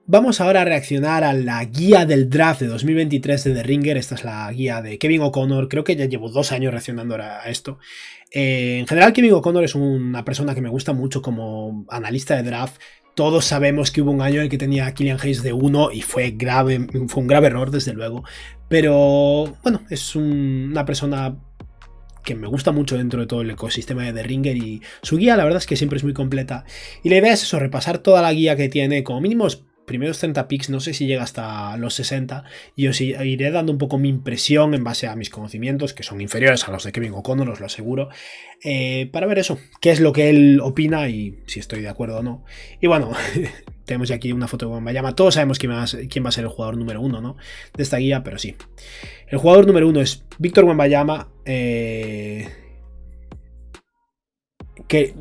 Vamos ahora a reaccionar a la guía del draft de 2023 de The Ringer. Esta es la guía de Kevin O'Connor. Creo que ya llevo 2 años reaccionando a esto. En general, Kevin O'Connor es una persona que me gusta mucho como analista de draft. Todos sabemos que hubo un año en el que tenía a Killian Hayes de 1 y fue un grave error, desde luego. Pero bueno, es una persona que me gusta mucho dentro de todo el ecosistema de The Ringer, y su guía la verdad es que siempre es muy completa. Y la idea es eso, repasar toda la guía que tiene, como mínimo primeros 30 picks, no sé si llega hasta los 60, y os iré dando un poco mi impresión en base a mis conocimientos, que son inferiores a los de Kevin O'Connor, os lo aseguro, para ver eso, qué es lo que él opina y si estoy de acuerdo o no. Y bueno, tenemos aquí una foto de Wembanyama. Todos sabemos quién va a ser el jugador número 1, ¿no?, de esta guía, pero sí. El jugador número 1 es Victor Wembanyama, que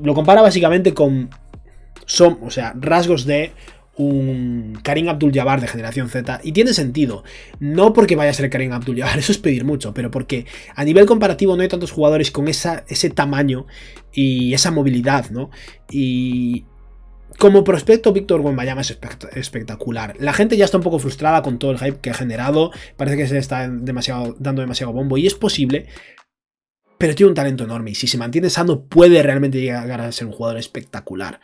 lo compara básicamente con rasgos de un Kareem Abdul-Jabbar de generación Z, y tiene sentido, no porque vaya a ser Kareem Abdul-Jabbar, eso es pedir mucho, pero porque a nivel comparativo no hay tantos jugadores con ese tamaño y esa movilidad, ¿no? Y como prospecto, Victor Wembanyama es espectacular. La gente ya está un poco frustrada con todo el hype que ha generado, parece que se le está dando demasiado bombo, y es posible, pero tiene un talento enorme, y si se mantiene sano puede realmente llegar a ser un jugador espectacular.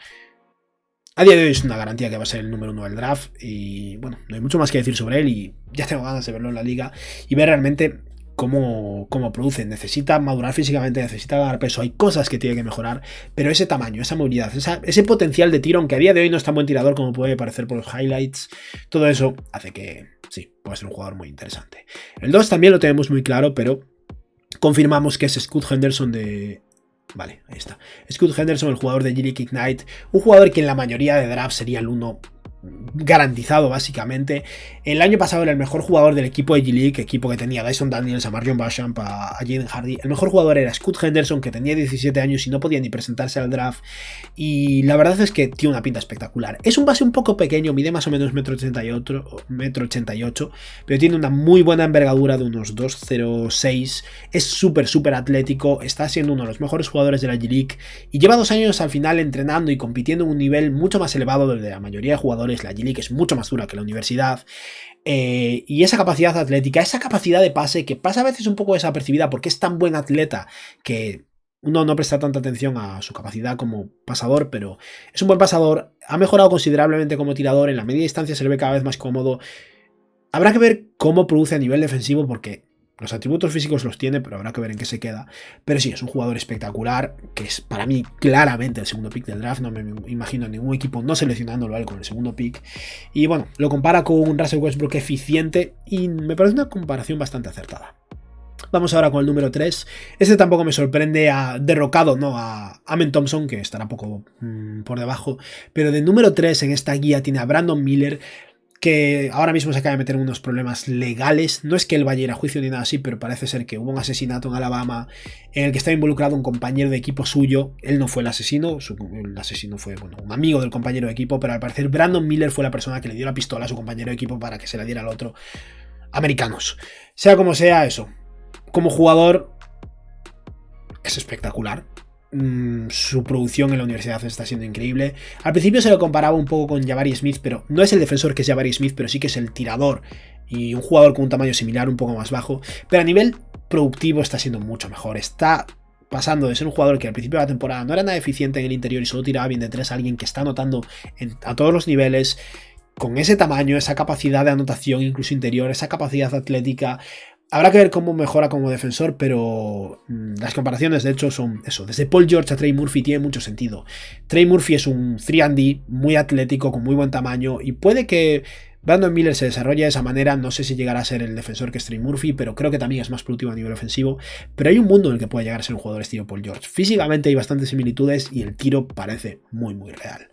A día de hoy es una garantía que va a ser el número 1 del draft, y bueno, no hay mucho más que decir sobre él, y ya tengo ganas de verlo en la liga y ver realmente cómo produce. Necesita madurar físicamente, necesita ganar peso, hay cosas que tiene que mejorar, pero ese tamaño, esa movilidad, ese potencial de tiro, aunque a día de hoy no es tan buen tirador como puede parecer por los highlights, todo eso hace que sí, pueda ser un jugador muy interesante. El 2 también lo tenemos muy claro, pero confirmamos que es Scoot Henderson de... Vale, ahí está. Scoot Henderson, el jugador de G-League Ignite, un jugador que en la mayoría de drafts sería el 1 garantizado básicamente. El año pasado era el mejor jugador del equipo de G-League, equipo que tenía a Dyson Daniels, a Marion Basham, a Jaden Hardy. El mejor jugador era Scoot Henderson, que tenía 17 años y no podía ni presentarse al draft, y la verdad es que tiene una pinta espectacular. Es un base un poco pequeño, mide más o menos 1,88 m, pero tiene una muy buena envergadura de unos 2,06. Es súper atlético, está siendo uno de los mejores jugadores de la G-League y lleva 2 años al final entrenando y compitiendo en un nivel mucho más elevado del de la mayoría de jugadores. La G-League es mucho más dura que la universidad, y esa capacidad atlética, esa capacidad de pase que pasa a veces un poco desapercibida porque es tan buen atleta que uno no presta tanta atención a su capacidad como pasador, pero es un buen pasador, ha mejorado considerablemente como tirador, en la media distancia se le ve cada vez más cómodo. Habrá que ver cómo produce a nivel defensivo, porque los atributos físicos los tiene, pero habrá que ver en qué se queda. Pero sí, es un jugador espectacular, que es para mí claramente el segundo pick del draft. No me imagino ningún equipo no seleccionándolo a él con el segundo pick. Y bueno, lo compara con un Russell Westbrook eficiente y me parece una comparación bastante acertada. Vamos ahora con el número 3. Este tampoco me sorprende, ha derrocado, ¿no?, a Amen Thompson, que estará poco por debajo. Pero de número 3 en esta guía tiene a Brandon Miller, que ahora mismo se acaba de meter en unos problemas legales. No es que él vaya a ir a juicio ni nada así, pero parece ser que hubo un asesinato en Alabama en el que estaba involucrado un compañero de equipo suyo. Él no fue el asesino, el asesino fue, bueno, un amigo del compañero de equipo, pero al parecer Brandon Miller fue la persona que le dio la pistola a su compañero de equipo para que se la diera al otro. Americanos. Sea como sea, eso. Como jugador es espectacular. Su producción en la universidad está siendo increíble. Al principio se lo comparaba un poco con Jabari Smith, pero no es el defensor que es Jabari Smith, pero sí que es el tirador y un jugador con un tamaño similar, un poco más bajo. Pero a nivel productivo está siendo mucho mejor. Está pasando de ser un jugador que al principio de la temporada no era nada eficiente en el interior y solo tiraba bien de 3 a alguien que está anotando a todos los niveles, con ese tamaño, esa capacidad de anotación incluso interior, esa capacidad atlética. Habrá que ver cómo mejora como defensor, pero las comparaciones de hecho son eso. Desde Paul George a Trey Murphy tiene mucho sentido. Trey Murphy es un 3&D muy atlético, con muy buen tamaño, y puede que Brandon Miller se desarrolle de esa manera. No sé si llegará a ser el defensor que es Trey Murphy, pero creo que también es más productivo a nivel ofensivo. Pero hay un mundo en el que puede llegar a ser un jugador estilo Paul George. Físicamente hay bastantes similitudes y el tiro parece muy real.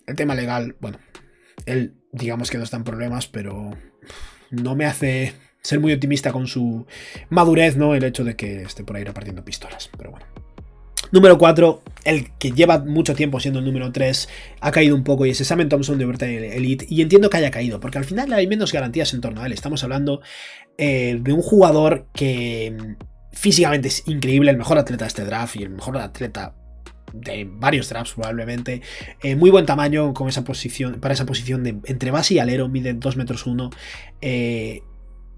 El tema legal, bueno, él digamos que no está en problemas, pero no me hace ser muy optimista con su madurez, ¿no?, el hecho de que esté por ahí repartiendo pistolas, pero bueno. Número 4, el que lleva mucho tiempo siendo el número 3, ha caído un poco, y es Amen Thompson de Overtime Elite, y entiendo que haya caído, porque al final hay menos garantías en torno a él. Estamos hablando de un jugador que físicamente es increíble, el mejor atleta de este draft y el mejor atleta de varios drafts probablemente. Muy buen tamaño con esa posición, para esa posición de entre base y alero, mide 2 metros 1.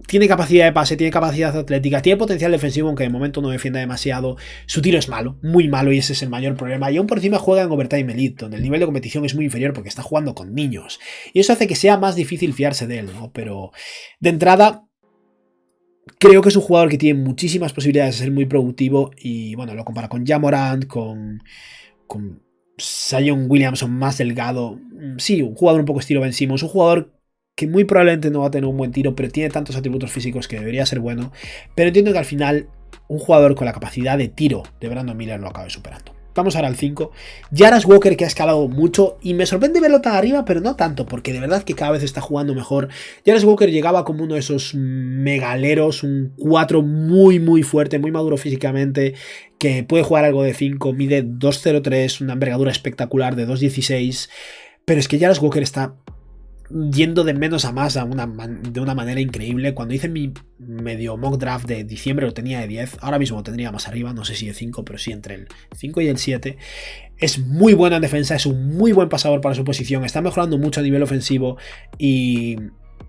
Tiene capacidad de pase, tiene capacidad atlética, tiene potencial defensivo, aunque de momento no defienda demasiado. Su tiro es malo, muy malo, y ese es el mayor problema. Y aún por encima juega en Overtime Elite, donde el nivel de competición es muy inferior porque está jugando con niños. Y eso hace que sea más difícil fiarse de él, ¿no? Pero de entrada, creo que es un jugador que tiene muchísimas posibilidades de ser muy productivo. Y bueno, lo compara con Ja Morant, con Zion Williamson más delgado. Sí, un jugador un poco estilo Ben Simmons, un jugador que muy probablemente no va a tener un buen tiro, pero tiene tantos atributos físicos que debería ser bueno. Pero entiendo que al final un jugador con la capacidad de tiro de Brandon Miller lo acabe superando. Vamos ahora al 5. Jarrett Walker, que ha escalado mucho y me sorprende verlo tan arriba, pero no tanto, porque de verdad que cada vez está jugando mejor. Jarrett Walker llegaba como uno de esos megaleros, un 4 muy muy fuerte, muy maduro físicamente, que puede jugar algo de 5, mide 2.03, una envergadura espectacular de 2.16, pero es que Jarrett Walker está yendo de menos a más de una manera increíble. Cuando hice mi medio mock draft de diciembre lo tenía de 10, ahora mismo lo tendría más arriba, no sé si de 5, pero sí entre el 5 y el 7. Es muy bueno en defensa, es un muy buen pasador para su posición, está mejorando mucho a nivel ofensivo y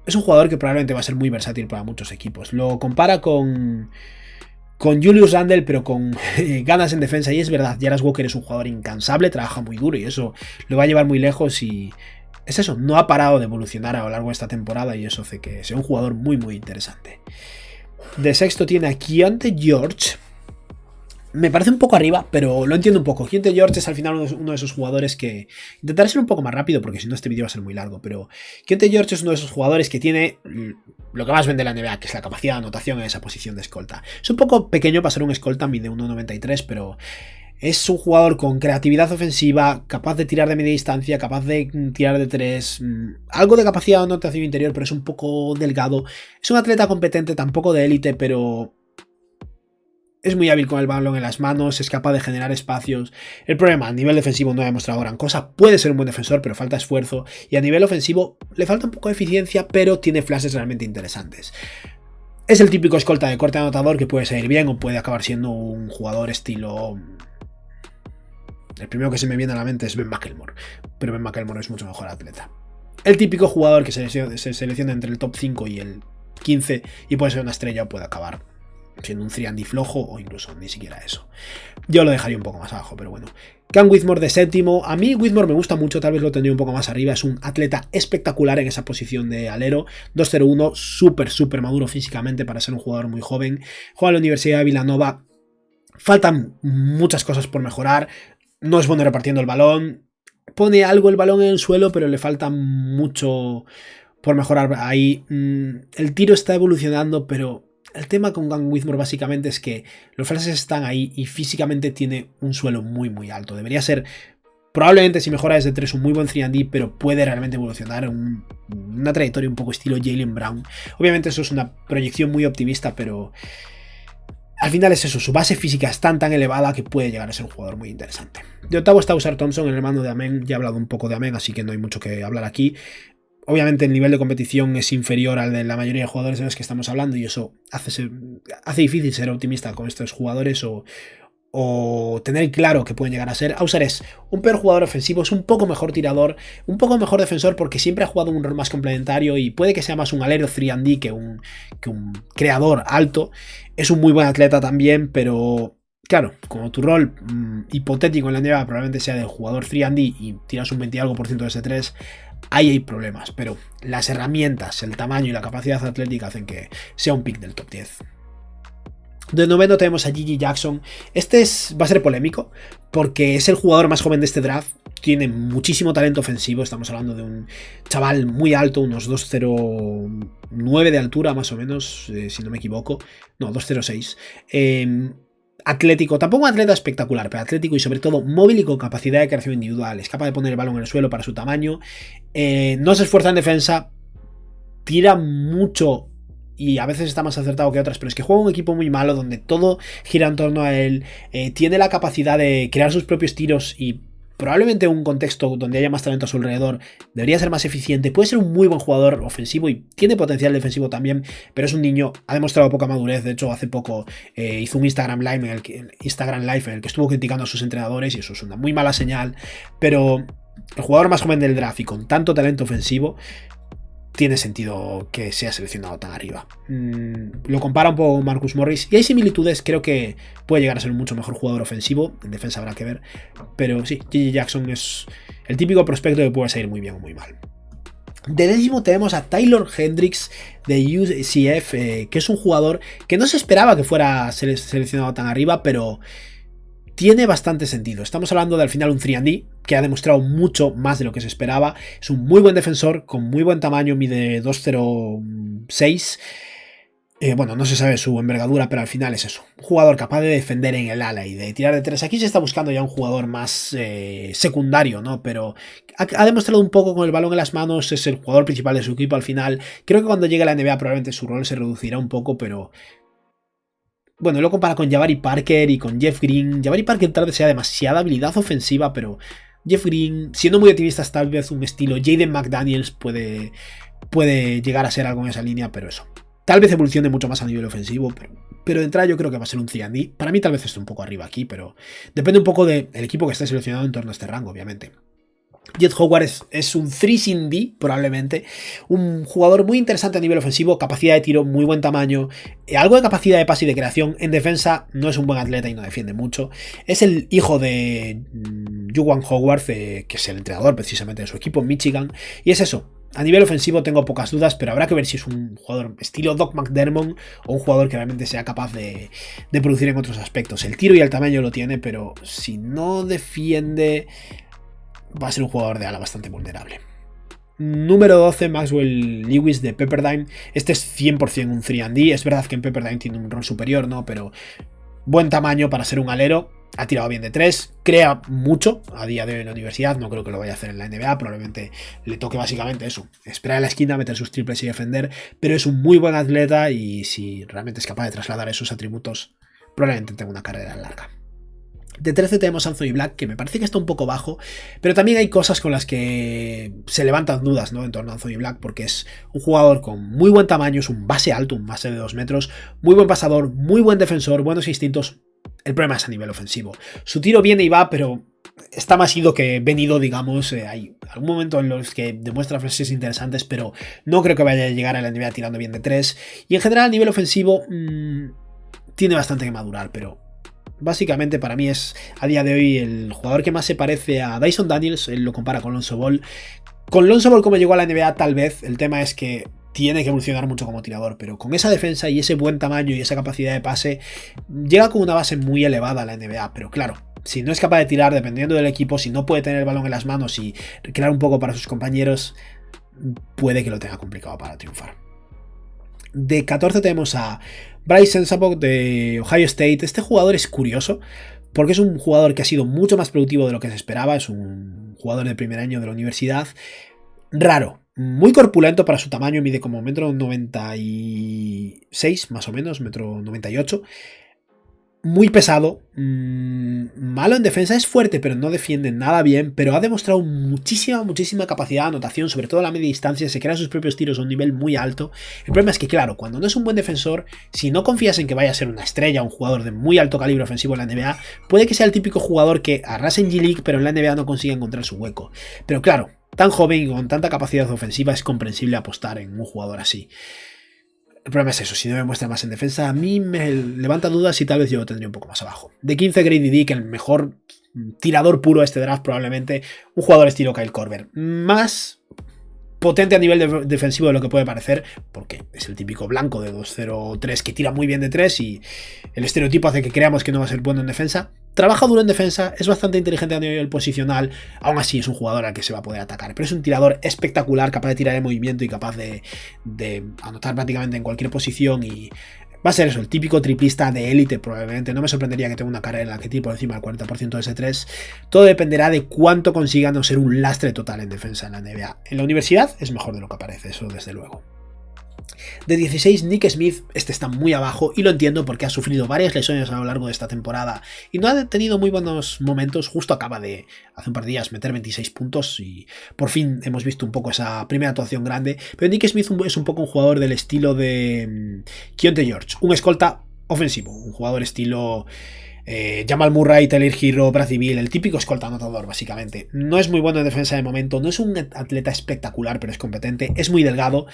es un jugador que probablemente va a ser muy versátil para muchos equipos. Lo compara con Julius Randle, pero con ganas en defensa, y es verdad, Jarrett Walker es un jugador incansable, trabaja muy duro y eso lo va a llevar muy lejos. Y es eso, no ha parado de evolucionar a lo largo de esta temporada y eso hace que sea un jugador muy muy interesante. De sexto tiene a Keyonte George. Me parece un poco arriba, pero lo entiendo un poco. Keyonte George es al final uno de esos jugadores que... Intentaré ser un poco más rápido porque si no este vídeo va a ser muy largo, pero Keyonte George es uno de esos jugadores que tiene lo que más vende la NBA, que es la capacidad de anotación en esa posición de escolta. Es un poco pequeño para ser un escolta, mide 1.93, pero... es un jugador con creatividad ofensiva, capaz de tirar de media distancia, capaz de tirar de 3, algo de capacidad de anotación interior, pero es un poco delgado. Es un atleta competente, tampoco de élite, pero es muy hábil con el balón en las manos, es capaz de generar espacios. El problema, a nivel defensivo no ha demostrado gran cosa, puede ser un buen defensor, pero falta esfuerzo. Y a nivel ofensivo le falta un poco de eficiencia, pero tiene flashes realmente interesantes. Es el típico escolta de corte anotador que puede salir bien o puede acabar siendo un jugador estilo... El primero que se me viene a la mente es Ben McLemore, pero Ben McLemore es mucho mejor atleta. El típico jugador que se selecciona entre el top 5 y el 15 y puede ser una estrella o puede acabar siendo un 3&D flojo o incluso ni siquiera eso. Yo lo dejaría un poco más abajo, pero bueno. Cam Whitmore de séptimo. A mí Whitmore me gusta mucho, tal vez lo tendría un poco más arriba. Es un atleta espectacular en esa posición de alero. 2.01, súper maduro físicamente para ser un jugador muy joven. Juega en la Universidad de Villanova. Faltan muchas cosas por mejorar. No es bueno repartiendo el balón. Pone algo el balón en el suelo, pero le falta mucho por mejorar ahí. El tiro está evolucionando, pero el tema con Cam Whitmore básicamente es que los flashes están ahí y físicamente tiene un suelo muy alto. Debería ser, probablemente si mejora desde 3, un muy buen 3&D, pero puede realmente evolucionar en una trayectoria un poco estilo Jaylen Brown. Obviamente eso es una proyección muy optimista, pero... al final es eso, su base física es tan elevada que puede llegar a ser un jugador muy interesante. De octavo está Ausar Thompson, el hermano de Amen. Ya he hablado un poco de Amen, así que no hay mucho que hablar aquí. Obviamente el nivel de competición es inferior al de la mayoría de jugadores de los que estamos hablando y eso hace difícil ser optimista con estos jugadores o tener claro que pueden llegar a ser. Ausar es un peor jugador ofensivo, es un poco mejor tirador, un poco mejor defensor porque siempre ha jugado un rol más complementario y puede que sea más un alero 3&D que un creador alto. Es un muy buen atleta también, pero claro, como tu rol hipotético en la NBA probablemente sea de jugador 3&D y tiras un 20 y algo % de ese 3, ahí hay problemas, pero las herramientas, el tamaño y la capacidad atlética hacen que sea un pick del top 10. De noveno tenemos a Gigi Jackson. Va a ser polémico porque es el jugador más joven de este draft. Tiene muchísimo talento ofensivo. Estamos hablando de un chaval muy alto, unos 2.09 de altura más o menos, si no me equivoco. No, 2.06. Atlético, tampoco un atleta espectacular, pero atlético y sobre todo móvil y con capacidad de creación individual. Es capaz de poner el balón en el suelo para su tamaño. No se esfuerza en defensa. Tira mucho y a veces está más acertado que otras, pero es que juega un equipo muy malo donde todo gira en torno a él. Tiene la capacidad de crear sus propios tiros y probablemente un contexto donde haya más talento a su alrededor debería ser más eficiente. Puede ser un muy buen jugador ofensivo y tiene potencial defensivo también, pero es un niño, ha demostrado poca madurez. De hecho, hace poco hizo un Instagram Live en el que estuvo criticando a sus entrenadores y eso es una muy mala señal. Pero el jugador más joven del draft y con tanto talento ofensivo, tiene sentido que sea seleccionado tan arriba. Lo compara un poco con Marcus Morris y hay similitudes. Creo que puede llegar a ser un mucho mejor jugador ofensivo. En defensa habrá que ver, pero sí, J.J. Jackson es el típico prospecto que puede salir muy bien o muy mal. De décimo tenemos a Taylor Hendricks de UCF, que es un jugador que no se esperaba que fuera seleccionado tan arriba, pero tiene bastante sentido. Estamos hablando de al final un 3&D que ha demostrado mucho más de lo que se esperaba. Es un muy buen defensor, con muy buen tamaño, mide 2.06. Bueno, no se sabe su envergadura, pero al final es eso. Un jugador capaz de defender en el ala y de tirar de tres. Aquí se está buscando ya un jugador más secundario, ¿no? Pero ha demostrado un poco con el balón en las manos, es el jugador principal de su equipo al final. Creo que cuando llegue a la NBA probablemente su rol se reducirá un poco, pero bueno, lo compara con Jabari Parker y con Jeff Green. Jabari Parker tal vez sea demasiada habilidad ofensiva, pero Jeff Green, siendo muy optimista, tal vez un estilo Jaden McDaniels puede llegar a ser algo en esa línea, pero eso. Tal vez evolucione mucho más a nivel ofensivo, pero de entrada yo creo que va a ser un 3&D. Para mí tal vez esté un poco arriba aquí, pero depende un poco del equipo que esté seleccionado en torno a este rango, obviamente. Jet Howard es un 3&D, probablemente. Un jugador muy interesante a nivel ofensivo, capacidad de tiro, muy buen tamaño, algo de capacidad de pase y de creación. En defensa no es un buen atleta y no defiende mucho. Es el hijo de Juwan Howard, que es el entrenador precisamente de su equipo en Michigan. Y es eso. A nivel ofensivo tengo pocas dudas, pero habrá que ver si es un jugador estilo Doc McDermott o un jugador que realmente sea capaz de producir en otros aspectos. El tiro y el tamaño lo tiene, pero si no defiende, va a ser un jugador de ala bastante vulnerable. Número 12, Maxwell Lewis de Pepperdine. Este es 100% un 3&D. Es verdad que en Pepperdine tiene un rol superior, ¿no? Pero buen tamaño para ser un alero. Ha tirado bien de 3. Crea mucho a día de hoy en la universidad. No creo que lo vaya a hacer en la NBA. Probablemente le toque básicamente eso. Esperar en la esquina, meter sus triples y defender. Pero es un muy buen atleta y si realmente es capaz de trasladar esos atributos, probablemente tenga una carrera larga. De 13 tenemos a Anthony Black, que me parece que está un poco bajo, pero también hay cosas con las que se levantan dudas, ¿no?, en torno a Anthony Black, porque es un jugador con muy buen tamaño, es un base alto, un base de 2 metros, muy buen pasador, muy buen defensor, buenos instintos. El problema es a nivel ofensivo. Su tiro viene y va, pero está más ido que venido, digamos. Hay algún momento en los que demuestra frases interesantes, pero no creo que vaya a llegar a la NBA tirando bien de 3. Y en general a nivel ofensivo tiene bastante que madurar, pero básicamente para mí es a día de hoy el jugador que más se parece a Dyson Daniels. Él lo compara con Lonzo Ball. Con Lonzo Ball como llegó a la NBA tal vez, el tema es que tiene que evolucionar mucho como tirador, pero con esa defensa y ese buen tamaño y esa capacidad de pase, llega con una base muy elevada a la NBA, pero claro, si no es capaz de tirar dependiendo del equipo, si no puede tener el balón en las manos y crear un poco para sus compañeros, puede que lo tenga complicado para triunfar. De 14 tenemos a Bryce Sensabaugh de Ohio State. Este jugador es curioso porque es un jugador que ha sido mucho más productivo de lo que se esperaba. Es un jugador de primer año de la universidad. Raro, muy corpulento para su tamaño, mide como 1,96 m más o menos, 1,98 m. Muy pesado, malo en defensa, es fuerte pero no defiende nada bien, pero ha demostrado muchísima capacidad de anotación, sobre todo a la media distancia, se crea sus propios tiros a un nivel muy alto. El problema es que claro, cuando no es un buen defensor, si no confías en que vaya a ser una estrella, un jugador de muy alto calibre ofensivo en la NBA, puede que sea el típico jugador que arrase en G-League pero en la NBA no consiga encontrar su hueco. Pero claro, tan joven y con tanta capacidad ofensiva es comprensible apostar en un jugador así. El problema es eso, si no me muestra más en defensa, a mí me levanta dudas y tal vez yo lo tendría un poco más abajo. De 15, Grady Dick, el mejor tirador puro de este draft probablemente, un jugador estilo Kyle Korver. Más potente a nivel defensivo de lo que puede parecer, porque es el típico blanco de 2.03 que tira muy bien de 3 y el estereotipo hace que creamos que no va a ser bueno en defensa. Trabaja duro en defensa, es bastante inteligente a nivel posicional, aún así es un jugador al que se va a poder atacar, pero es un tirador espectacular, capaz de tirar en movimiento y capaz de anotar prácticamente en cualquier posición y va a ser eso, el típico triplista de élite probablemente. No me sorprendería que tenga una carrera en la que tire por encima del 40% de ese 3. Todo dependerá de cuánto consiga no ser un lastre total en defensa en la NBA. En la universidad es mejor de lo que parece, eso desde luego. De 16, Nick Smith, este está muy abajo y lo entiendo porque ha sufrido varias lesiones a lo largo de esta temporada y no ha tenido muy buenos momentos. Justo acaba de, hace un par de días, meter 26 puntos y por fin hemos visto un poco esa primera actuación grande. Pero Nick Smith es un poco un jugador del estilo de Keyonte George, un escolta ofensivo, un jugador estilo Jamal Murray, Tyler Hero, Bradley Beal, el típico escolta anotador básicamente. No es muy bueno en defensa de momento, no es un atleta espectacular, pero es competente, es muy delgado.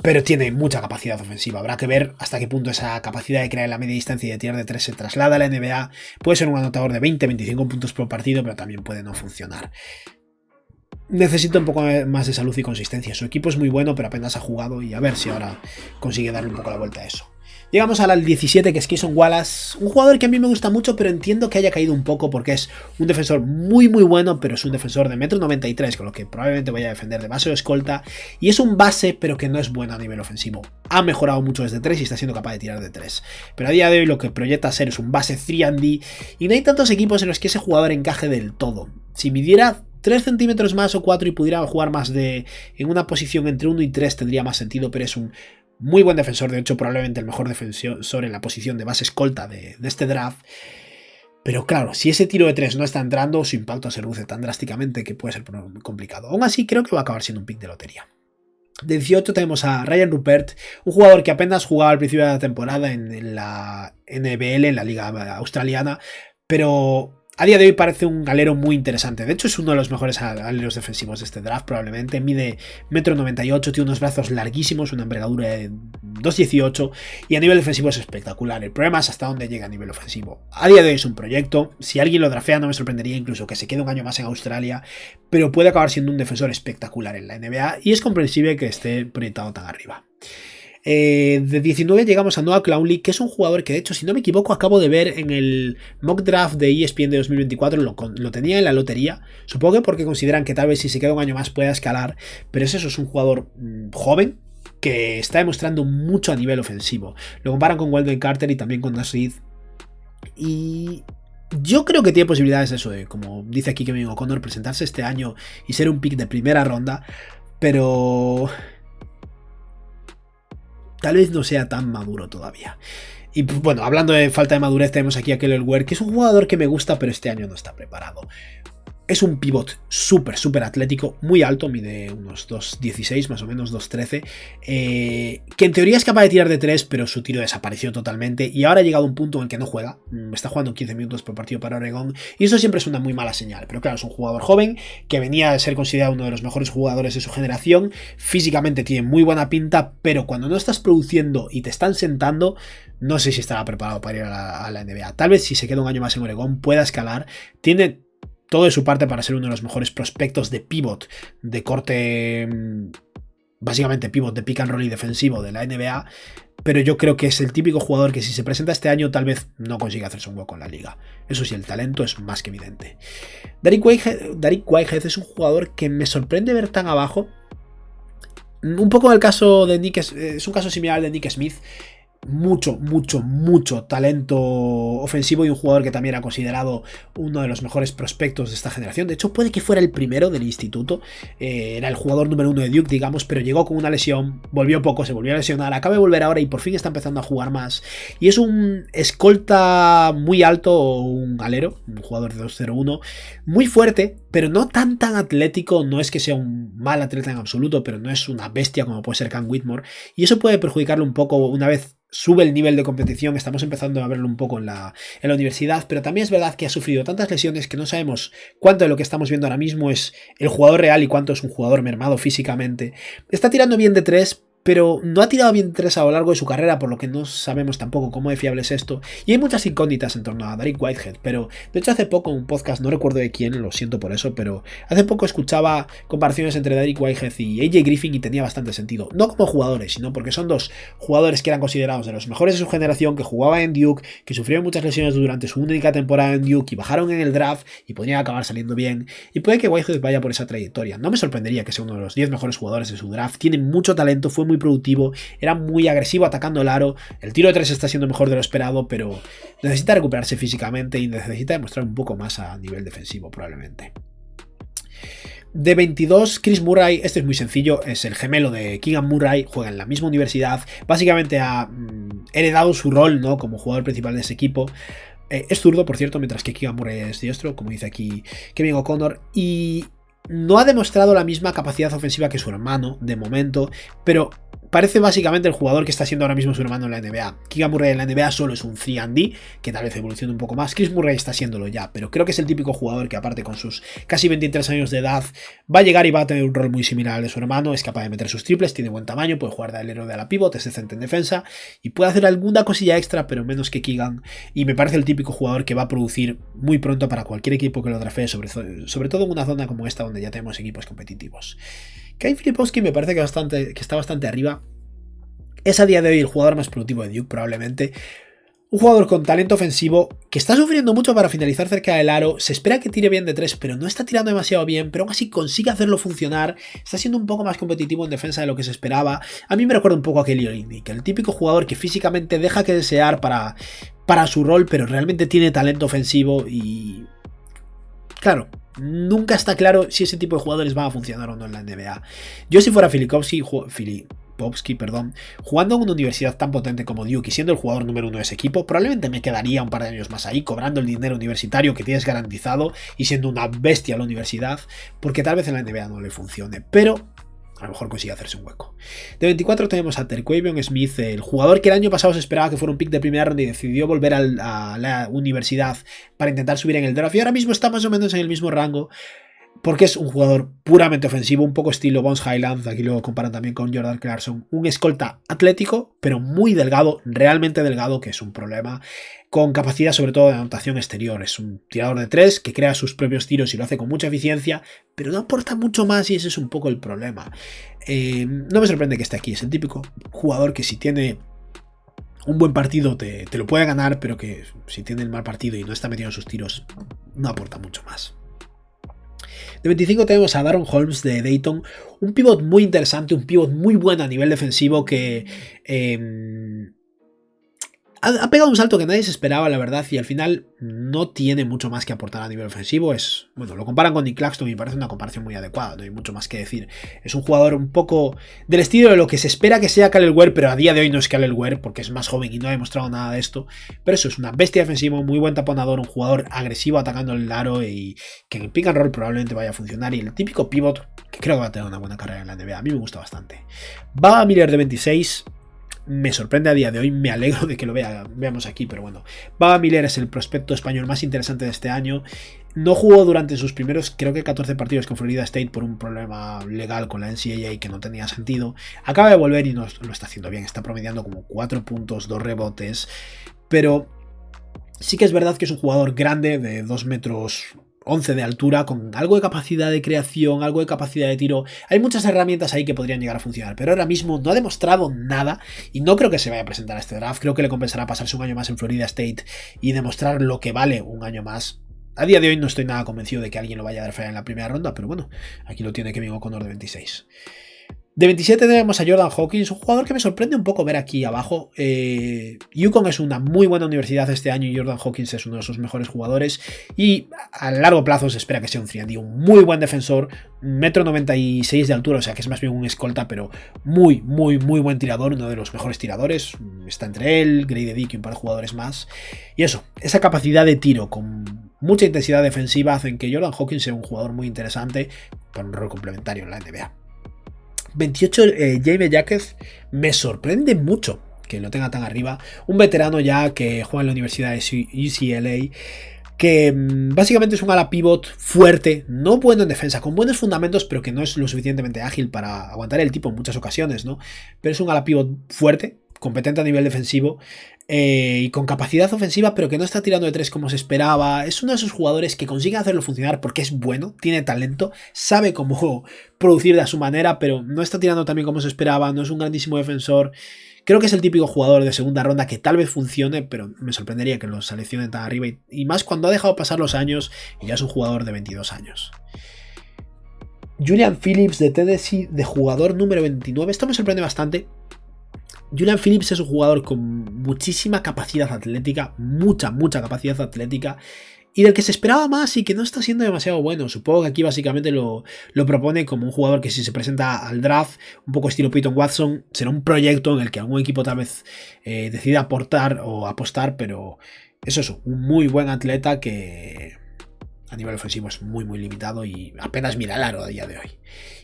Pero tiene mucha capacidad ofensiva. Habrá que ver hasta qué punto esa capacidad de crear en la media distancia y de tirar de 3 se traslada a la NBA. Puede ser un anotador de 20-25 puntos por partido, pero también puede no funcionar. Necesita un poco más de salud y consistencia. Su equipo es muy bueno, pero apenas ha jugado y a ver si ahora consigue darle un poco la vuelta a eso. Llegamos al 17, que es Cason Wallace, un jugador que a mí me gusta mucho, pero entiendo que haya caído un poco porque es un defensor muy bueno, pero es un defensor de 1,93 m, con lo que probablemente vaya a defender de base o escolta, y es un base, pero que no es bueno a nivel ofensivo. Ha mejorado mucho desde 3 y está siendo capaz de tirar de 3, pero a día de hoy lo que proyecta ser es un base 3&D, y no hay tantos equipos en los que ese jugador encaje del todo. Si midiera 3 centímetros más o 4 y pudiera jugar más en una posición entre 1 y 3 tendría más sentido, pero es un muy buen defensor, de hecho probablemente el mejor defensor en la posición de base escolta de este draft. Pero claro, si ese tiro de 3 no está entrando, su impacto se reduce tan drásticamente que puede ser complicado. Aún así creo que va a acabar siendo un pick de lotería. De 18 tenemos a Ryan Rupert, un jugador que apenas jugaba al principio de la temporada en la NBL, en la liga australiana, pero a día de hoy parece un alero muy interesante. De hecho es uno de los mejores aleros defensivos de este draft probablemente. Mide 1,98 m, tiene unos brazos larguísimos, una envergadura de 2,18 y a nivel defensivo es espectacular. El problema es hasta dónde llega a nivel ofensivo. A día de hoy es un proyecto. Si alguien lo draftea no me sorprendería incluso que se quede un año más en Australia, pero puede acabar siendo un defensor espectacular en la NBA y es comprensible que esté proyectado tan arriba. De 19 llegamos a Noah Clowney, que es un jugador que de hecho, si no me equivoco, acabo de ver en el mock draft de ESPN de 2024, lo tenía en la lotería, supongo que porque consideran que tal vez si se queda un año más pueda escalar, pero eso es un jugador joven que está demostrando mucho a nivel ofensivo. Lo comparan con Wendell Carter y también con Nash Reed, y yo creo que tiene posibilidades de eso, de, como dice aquí Kevin O'Connor, presentarse este año y ser un pick de primera ronda, pero tal vez no sea tan maduro todavía. Y bueno, hablando de falta de madurez, tenemos aquí a Kelly Ware, que es un jugador que me gusta, pero este año no está preparado. Es un pivot súper atlético, muy alto, mide unos 2,16, más o menos 2,13, que en teoría es capaz de tirar de 3, pero su tiro desapareció totalmente y ahora ha llegado a un punto en el que no juega, está jugando 15 minutos por partido para Oregón y eso siempre es una muy mala señal, pero claro, es un jugador joven que venía a ser considerado uno de los mejores jugadores de su generación, físicamente tiene muy buena pinta, pero cuando no estás produciendo y te están sentando, no sé si estará preparado para ir a la NBA. Tal vez si se queda un año más en Oregón pueda escalar, tiene todo de su parte para ser uno de los mejores prospectos de pivot, de corte, básicamente pivot de pick and roll y defensivo de la NBA, pero yo creo que es el típico jugador que si se presenta este año tal vez no consiga hacerse un hueco en la liga. Eso sí, el talento es más que evidente. Dariq Whitehead es un jugador que me sorprende ver tan abajo. Un poco el caso de es un caso similar al de Nick Smith. Mucho talento ofensivo y un jugador que también era considerado uno de los mejores prospectos de esta generación. De hecho puede que fuera el primero del instituto, era el jugador número 1 de Duke, digamos, pero llegó con una lesión, volvió poco, se volvió a lesionar, acaba de volver ahora y por fin está empezando a jugar más y es un escolta muy alto, o un alero, un jugador de 2,01 muy fuerte, pero no tan atlético. No es que sea un mal atleta en absoluto, pero no es una bestia como puede ser Cam Whitmore y eso puede perjudicarle un poco una vez sube el nivel de competición. Estamos empezando a verlo un poco en la universidad, pero también es verdad que ha sufrido tantas lesiones que no sabemos cuánto de lo que estamos viendo ahora mismo es el jugador real y cuánto es un jugador mermado físicamente. Está tirando bien de 3, pero no ha tirado bien 3 a lo largo de su carrera, por lo que no sabemos tampoco cómo de fiable es esto. Y hay muchas incógnitas en torno a Dariq Whitehead, pero de hecho hace poco en un podcast, no recuerdo de quién, lo siento por eso, pero hace poco escuchaba comparaciones entre Dariq Whitehead y AJ Griffin y tenía bastante sentido. No como jugadores, sino porque son dos jugadores que eran considerados de los mejores de su generación, que jugaban en Duke, que sufrieron muchas lesiones durante su única temporada en Duke y bajaron en el draft y podrían acabar saliendo bien. Y puede que Whitehead vaya por esa trayectoria. No me sorprendería que sea uno de los 10 mejores jugadores de su draft. Tiene mucho talento, fue muy productivo, era muy agresivo atacando el aro, el tiro de 3 está siendo mejor de lo esperado, pero necesita recuperarse físicamente y necesita demostrar un poco más a nivel defensivo probablemente. De 22, Chris Murray, este es muy sencillo, es el gemelo de Keegan Murray, juega en la misma universidad, básicamente ha heredado su rol, ¿no?, como jugador principal de ese equipo. Es zurdo, por cierto, mientras que Keegan Murray es diestro, como dice aquí Kevin O'Connor, y no ha demostrado la misma capacidad ofensiva que su hermano, de momento, pero parece básicamente el jugador que está siendo ahora mismo su hermano en la NBA. Keegan Murray en la NBA solo es un 3&D, que tal vez evolucione un poco más. Chris Murray está siéndolo ya, pero creo que es el típico jugador que, aparte con sus casi 23 años de edad, va a llegar y va a tener un rol muy similar al de su hermano. Es capaz de meter sus triples, tiene buen tamaño, puede jugar de alero de ala pivot, es decente en defensa y puede hacer alguna cosilla extra, pero menos que Keegan. Y me parece el típico jugador que va a producir muy pronto para cualquier equipo que lo drafee, sobre todo en una zona como esta donde ya tenemos equipos competitivos. Kyle Filipowski me parece que está bastante arriba. Es a día de hoy el jugador más productivo de Duke, probablemente. Un jugador con talento ofensivo que está sufriendo mucho para finalizar cerca del aro. Se espera que tire bien de 3, pero no está tirando demasiado bien. Pero aún así consigue hacerlo funcionar. Está siendo un poco más competitivo en defensa de lo que se esperaba. A mí me recuerda un poco a Kelly Olynyk, el típico jugador que físicamente deja que desear para su rol, pero realmente tiene talento ofensivo y... claro, nunca está claro si ese tipo de jugadores van a funcionar o no en la NBA. Yo, si fuera Filipowski, jugando en una universidad tan potente como Duke y siendo el jugador número 1 de ese equipo, probablemente me quedaría un par de años más ahí, cobrando el dinero universitario que tienes garantizado y siendo una bestia a la universidad, porque tal vez en la NBA no le funcione, pero a lo mejor consigue hacerse un hueco. De 24 tenemos a Terquavion Smith, el jugador que el año pasado se esperaba que fuera un pick de primera ronda y decidió volver a la universidad para intentar subir en el draft, y ahora mismo está más o menos en el mismo rango, porque es un jugador puramente ofensivo, un poco estilo Bones Highland, aquí lo comparan también con Jordan Clarkson, un escolta atlético, pero muy delgado, realmente delgado, que es un problema, con capacidad sobre todo de anotación exterior. Es un tirador de 3 que crea sus propios tiros y lo hace con mucha eficiencia, pero no aporta mucho más y ese es un poco el problema. No me sorprende que esté aquí, es el típico jugador que si tiene un buen partido te lo puede ganar, pero que si tiene el mal partido y no está metido en sus tiros, no aporta mucho más. De 25 tenemos a Daron Holmes de Dayton, un pivot muy interesante, un pivot muy bueno a nivel defensivo que ha pegado un salto que nadie se esperaba, la verdad, y al final no tiene mucho más que aportar a nivel ofensivo. Bueno, lo comparan con Nick Claxton y me parece una comparación muy adecuada, no hay mucho más que decir. Es un jugador un poco del estilo de lo que se espera que sea Kelly Ware, pero a día de hoy no es Kelly Ware porque es más joven y no ha demostrado nada de esto. Pero eso, es una bestia defensiva, muy buen taponador, un jugador agresivo atacando el aro y que en el pick and roll probablemente vaya a funcionar. Y el típico pivot que creo que va a tener una buena carrera en la NBA, a mí me gusta bastante. Baba Miller de 26... me sorprende a día de hoy, me alegro de que lo veamos aquí, pero bueno. Baba Miller es el prospecto español más interesante de este año. No jugó durante sus primeros, creo que 14 partidos con Florida State por un problema legal con la NCAA que no tenía sentido. Acaba de volver y lo está haciendo bien, está promediando como 4 puntos, 2 rebotes, pero sí que es verdad que es un jugador grande de 2 metros 11 de altura, con algo de capacidad de creación, algo de capacidad de tiro. Hay muchas herramientas ahí que podrían llegar a funcionar, pero ahora mismo no ha demostrado nada y no creo que se vaya a presentar a este draft. Creo que le compensará pasarse un año más en Florida State y demostrar lo que vale un año más. A día de hoy no estoy nada convencido de que alguien lo vaya a draftear en la primera ronda, pero bueno, aquí lo tiene Kevin O'Connor de 26. De 27 tenemos a Jordan Hawkins, un jugador que me sorprende un poco ver aquí abajo. UConn es una muy buena universidad este año y Jordan Hawkins es uno de sus mejores jugadores y a largo plazo se espera que sea un 3&D, un muy buen defensor, 1,96 m de altura, o sea que es más bien un escolta, pero muy buen tirador, uno de los mejores tiradores. Está entre él, Grady Dick y un par de jugadores más. Y eso, esa capacidad de tiro con mucha intensidad defensiva hacen que Jordan Hawkins sea un jugador muy interesante para un rol complementario en la NBA. 28, Jaime Jaquez, me sorprende mucho que lo tenga tan arriba. Un veterano ya que juega en la Universidad de UCLA, que básicamente es un ala pivot fuerte, no bueno en defensa, con buenos fundamentos, pero que no es lo suficientemente ágil para aguantar el tipo en muchas ocasiones, ¿no? Pero es un ala pivot fuerte, competente a nivel defensivo y con capacidad ofensiva, pero que no está tirando de 3 como se esperaba. Es uno de esos jugadores que consigue hacerlo funcionar porque es bueno, tiene talento, sabe cómo producir de a su manera, pero no está tirando tan bien como se esperaba, no es un grandísimo defensor. Creo que es el típico jugador de segunda ronda que tal vez funcione, pero me sorprendería que lo seleccionen tan arriba y más cuando ha dejado pasar los años y ya es un jugador de 22 años. Julian Phillips de Tennessee, de jugador número 29, esto me sorprende bastante. Julian Phillips es un jugador con muchísima capacidad atlética, mucha capacidad atlética, y del que se esperaba más y que no está siendo demasiado bueno. Supongo que aquí básicamente lo propone como un jugador que si se presenta al draft, un poco estilo Peyton Watson, será un proyecto en el que algún equipo tal vez decida aportar o apostar, pero eso es un muy buen atleta que a nivel ofensivo es muy limitado y apenas mira el aro a día de hoy.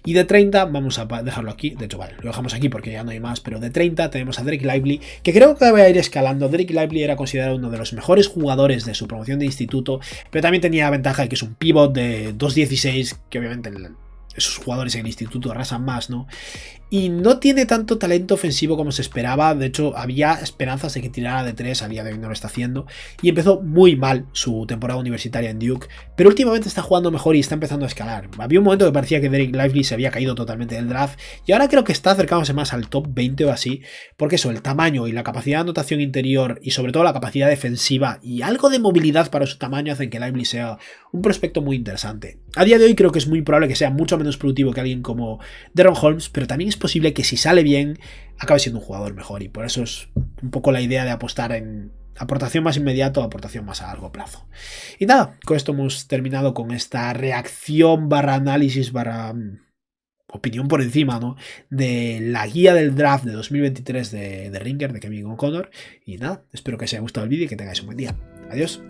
Y de 30, vamos a dejarlo aquí, de hecho vale, lo dejamos aquí porque ya no hay más, pero de 30 tenemos a Drake Lively, que creo que va a ir escalando. Drake Lively era considerado uno de los mejores jugadores de su promoción de instituto, pero también tenía la ventaja de que es un pivot de 2.16, que obviamente esos jugadores en el instituto arrasan más, ¿no? Y no tiene tanto talento ofensivo como se esperaba. De hecho, había esperanzas de que tirara de 3, a día de hoy no lo está haciendo. Y empezó muy mal su temporada universitaria en Duke, pero últimamente está jugando mejor y está empezando a escalar. Había un momento que parecía que Drake Lively se había caído totalmente del draft, y ahora creo que está acercándose más al top 20 o así, porque eso, el tamaño y la capacidad de anotación interior, y sobre todo la capacidad defensiva y algo de movilidad para su tamaño, hacen que Lively sea un prospecto muy interesante. A día de hoy creo que es muy probable que sea mucho menos productivo que alguien como Deron Holmes, pero también es posible que si sale bien acabe siendo un jugador mejor, y por eso es un poco la idea de apostar en aportación más inmediata o aportación más a largo plazo. Y nada, con esto hemos terminado con esta reacción barra análisis barra opinión por encima, ¿no?, de la guía del draft de 2023 de Ringer, de Kevin O'Connor. Y nada, espero que os haya gustado el vídeo y que tengáis un buen día. Adiós.